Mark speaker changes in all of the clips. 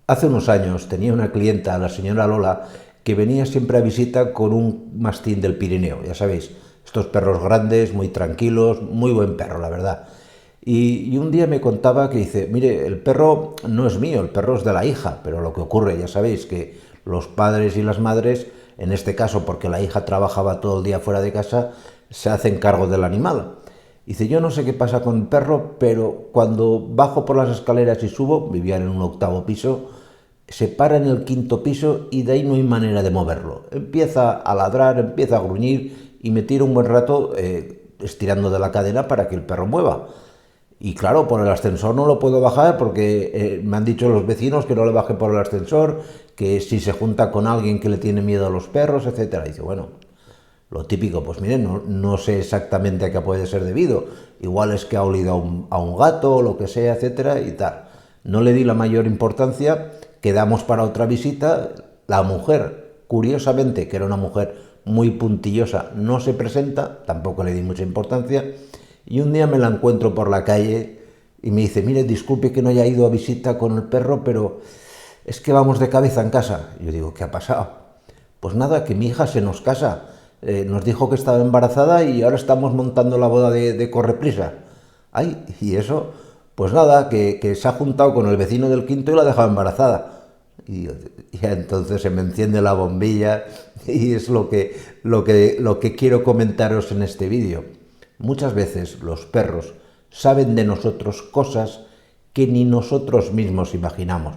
Speaker 1: Hace unos años tenía una clienta, la señora Lola, que venía siempre a visita con un mastín del Pirineo, ya sabéis, estos perros grandes, muy tranquilos, muy buen perro, la verdad. Y un día me contaba que dice, mire, el perro no es mío, el perro es de la hija, pero lo que ocurre, ya sabéis, que los padres y las madres, en este caso porque la hija trabajaba todo el día fuera de casa, se hacen cargo del animal. Dice, yo no sé qué pasa con el perro, pero cuando bajo por las escaleras y subo, vivían en un 8.º piso, se para en el 5.º piso y de ahí no hay manera de moverlo. Empieza a ladrar, empieza a gruñir y me tira un buen rato estirando de la cadena para que el perro mueva. Y claro, por el ascensor no lo puedo bajar porque me han dicho los vecinos que no le baje por el ascensor, que si se junta con alguien que le tiene miedo a los perros, etcétera. Y dice, bueno, lo típico, pues miren, no sé exactamente a qué puede ser debido. Igual es que ha olido a un gato o lo que sea, etcétera, y tal. No le di la mayor importancia, quedamos para otra visita. La mujer, curiosamente, que era una mujer muy puntillosa, no se presenta, tampoco le di mucha importancia. Y un día me la encuentro por la calle y me dice, mire, disculpe que no haya ido a visita con el perro, pero es que vamos de cabeza en casa. Y yo digo, ¿qué ha pasado? Pues nada, que mi hija se nos casa. Nos dijo que estaba embarazada y ahora estamos montando la boda de correprisa. Ay, y eso, pues nada, que se ha juntado con el vecino del quinto y la ha dejado embarazada. Y entonces se me enciende la bombilla y es lo que quiero comentaros en este vídeo. Muchas veces los perros saben de nosotros cosas que ni nosotros mismos imaginamos.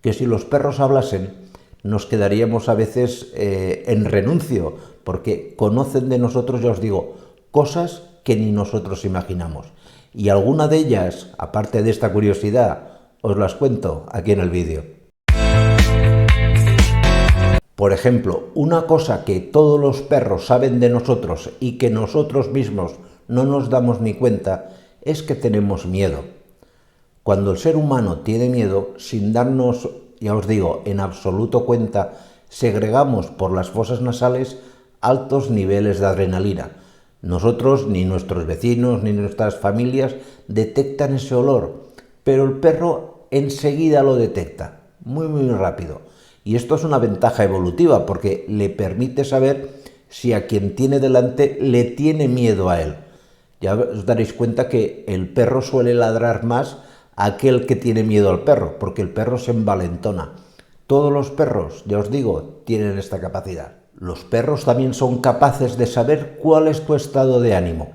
Speaker 1: Que si los perros hablasen, nos quedaríamos a veces en renuncio, porque conocen de nosotros, ya os digo, cosas que ni nosotros imaginamos. Y alguna de ellas, aparte de esta curiosidad, os las cuento aquí en el vídeo. Por ejemplo, una cosa que todos los perros saben de nosotros y que nosotros mismos no nos damos ni cuenta es que tenemos miedo. Cuando el ser humano tiene miedo, sin darnos, ya os digo, en absoluto cuenta, segregamos por las fosas nasales altos niveles de adrenalina. Nosotros, ni nuestros vecinos, ni nuestras familias detectan ese olor, pero el perro enseguida lo detecta, muy muy rápido. Y esto es una ventaja evolutiva porque le permite saber si a quien tiene delante le tiene miedo a él. Ya os daréis cuenta que el perro suele ladrar más a aquel que tiene miedo al perro, porque el perro se envalentona. Todos los perros, ya os digo, tienen esta capacidad. Los perros también son capaces de saber cuál es tu estado de ánimo.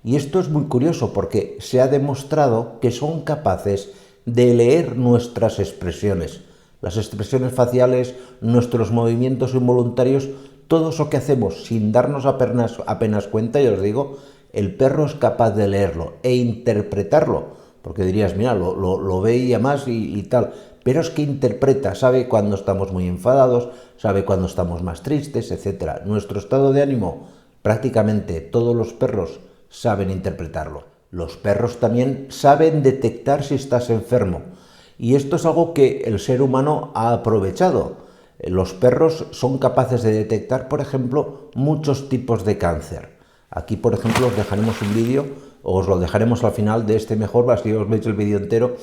Speaker 1: Y esto es muy curioso porque se ha demostrado que son capaces de leer nuestras expresiones. Las expresiones faciales, nuestros movimientos involuntarios, todo eso que hacemos sin darnos apenas cuenta, ya os digo, el perro es capaz de leerlo e interpretarlo. Porque dirías, mira, lo ve y además y tal. Pero es que interpreta, sabe cuando estamos muy enfadados, sabe cuando estamos más tristes, etc. Nuestro estado de ánimo, prácticamente todos los perros saben interpretarlo. Los perros también saben detectar si estás enfermo. Y esto es algo que el ser humano ha aprovechado. Los perros son capaces de detectar, por ejemplo, muchos tipos de cáncer. Aquí, por ejemplo, os dejaremos un vídeo, o os lo dejaremos al final de este mejor, así os veis el vídeo entero.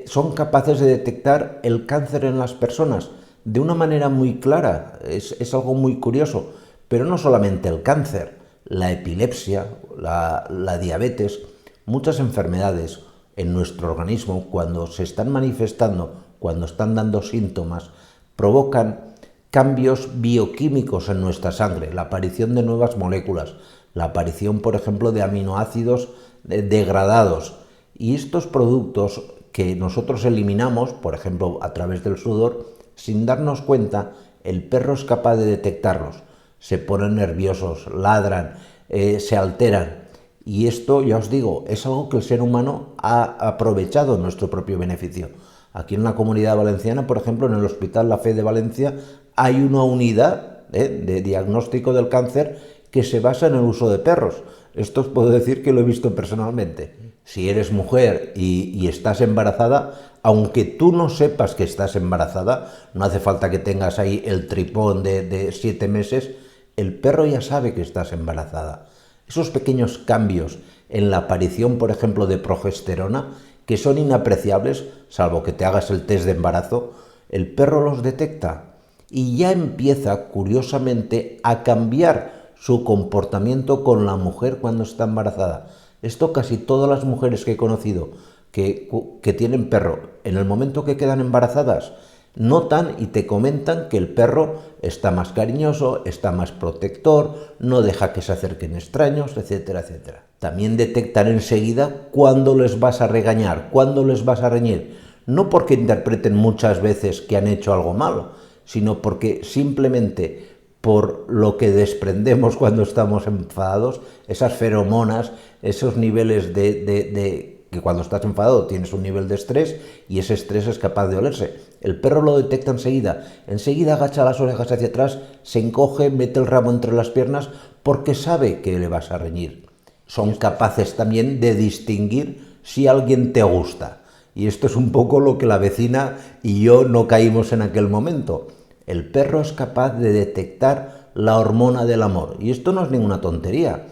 Speaker 1: Son capaces de detectar el cáncer en las personas de una manera muy clara. Es algo muy curioso. Pero no solamente el cáncer, la epilepsia, la diabetes, muchas enfermedades en nuestro organismo, cuando se están manifestando, cuando están dando síntomas, provocan cambios bioquímicos en nuestra sangre, la aparición de nuevas moléculas, la aparición, por ejemplo, de aminoácidos degradados. Y estos productos que nosotros eliminamos, por ejemplo, a través del sudor, sin darnos cuenta, el perro es capaz de detectarlos. Se ponen nerviosos, ladran, se alteran. Y esto, ya os digo, es algo que el ser humano ha aprovechado en nuestro propio beneficio. Aquí en la Comunidad Valenciana, por ejemplo, en el Hospital La Fe de Valencia, hay una unidad de diagnóstico del cáncer que se basa en el uso de perros. Esto os puedo decir que lo he visto personalmente. Si eres mujer y estás embarazada, aunque tú no sepas que estás embarazada, no hace falta que tengas ahí el tripón de 7 meses, el perro ya sabe que estás embarazada. Esos pequeños cambios en la aparición, por ejemplo, de progesterona, que son inapreciables, salvo que te hagas el test de embarazo, el perro los detecta y ya empieza, curiosamente, a cambiar su comportamiento con la mujer cuando está embarazada. Esto casi todas las mujeres que he conocido que tienen perro, en el momento que quedan embarazadas, notan y te comentan que el perro está más cariñoso, está más protector, no deja que se acerquen extraños, etcétera, etcétera. También detectan enseguida cuándo les vas a regañar, cuándo les vas a reñir. No porque interpreten muchas veces que han hecho algo malo, sino porque simplemente por lo que desprendemos cuando estamos enfadados, esas feromonas, esos niveles que cuando estás enfadado tienes un nivel de estrés y ese estrés es capaz de olerse. El perro lo detecta enseguida agacha las orejas hacia atrás, se encoge, mete el rabo entre las piernas porque sabe que le vas a reñir. Son capaces también de distinguir si alguien te gusta. Y esto es un poco lo que la vecina y yo no caímos en aquel momento. El perro es capaz de detectar la hormona del amor. Y esto no es ninguna tontería.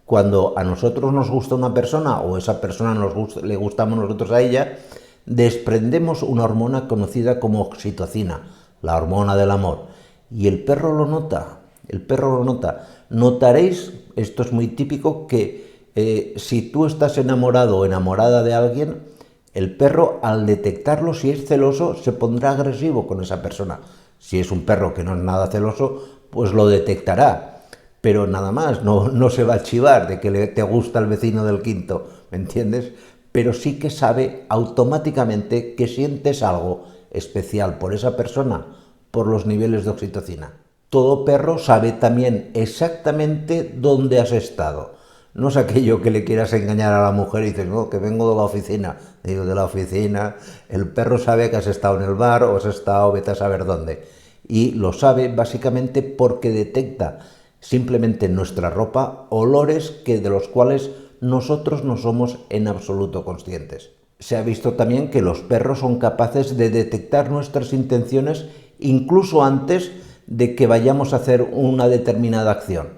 Speaker 1: Cuando a nosotros nos gusta una persona o esa persona le gustamos nosotros a ella, desprendemos una hormona conocida como oxitocina, la hormona del amor. Y el perro lo nota, Notaréis, esto es muy típico, que si tú estás enamorado o enamorada de alguien, el perro, al detectarlo, si es celoso, se pondrá agresivo con esa persona. Si es un perro que no es nada celoso, pues lo detectará. Pero nada más, no se va a chivar de que te gusta el vecino del quinto, ¿me entiendes? Pero sí que sabe automáticamente que sientes algo especial por esa persona, por los niveles de oxitocina. Todo perro sabe también exactamente dónde has estado. No es aquello que le quieras engañar a la mujer y dices, no, que vengo de la oficina. Digo, de la oficina. El perro sabe que has estado en el bar o has estado, vete a saber dónde. Y lo sabe básicamente porque detecta simplemente en nuestra ropa olores de los cuales nosotros no somos en absoluto conscientes. Se ha visto también que los perros son capaces de detectar nuestras intenciones incluso antes de que vayamos a hacer una determinada acción.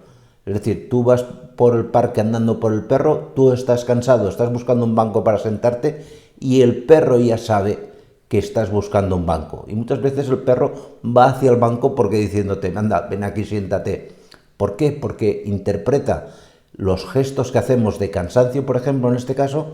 Speaker 1: Es decir, tú vas por el parque andando por el perro, tú estás cansado, estás buscando un banco para sentarte y el perro ya sabe que estás buscando un banco. Y muchas veces el perro va hacia el banco porque diciéndote, anda, ven aquí, siéntate. ¿Por qué? Porque interpreta los gestos que hacemos de cansancio, por ejemplo, en este caso,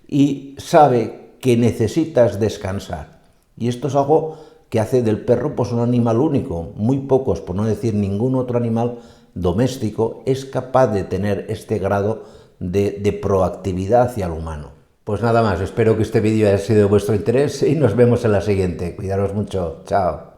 Speaker 1: y sabe que necesitas descansar. Y esto es algo que hace del perro pues un animal único. Muy pocos, por no decir ningún otro animal doméstico, es capaz de tener este grado de proactividad hacia el humano. Pues nada más, espero que este vídeo haya sido de vuestro interés y nos vemos en la siguiente. Cuidaros mucho. Chao.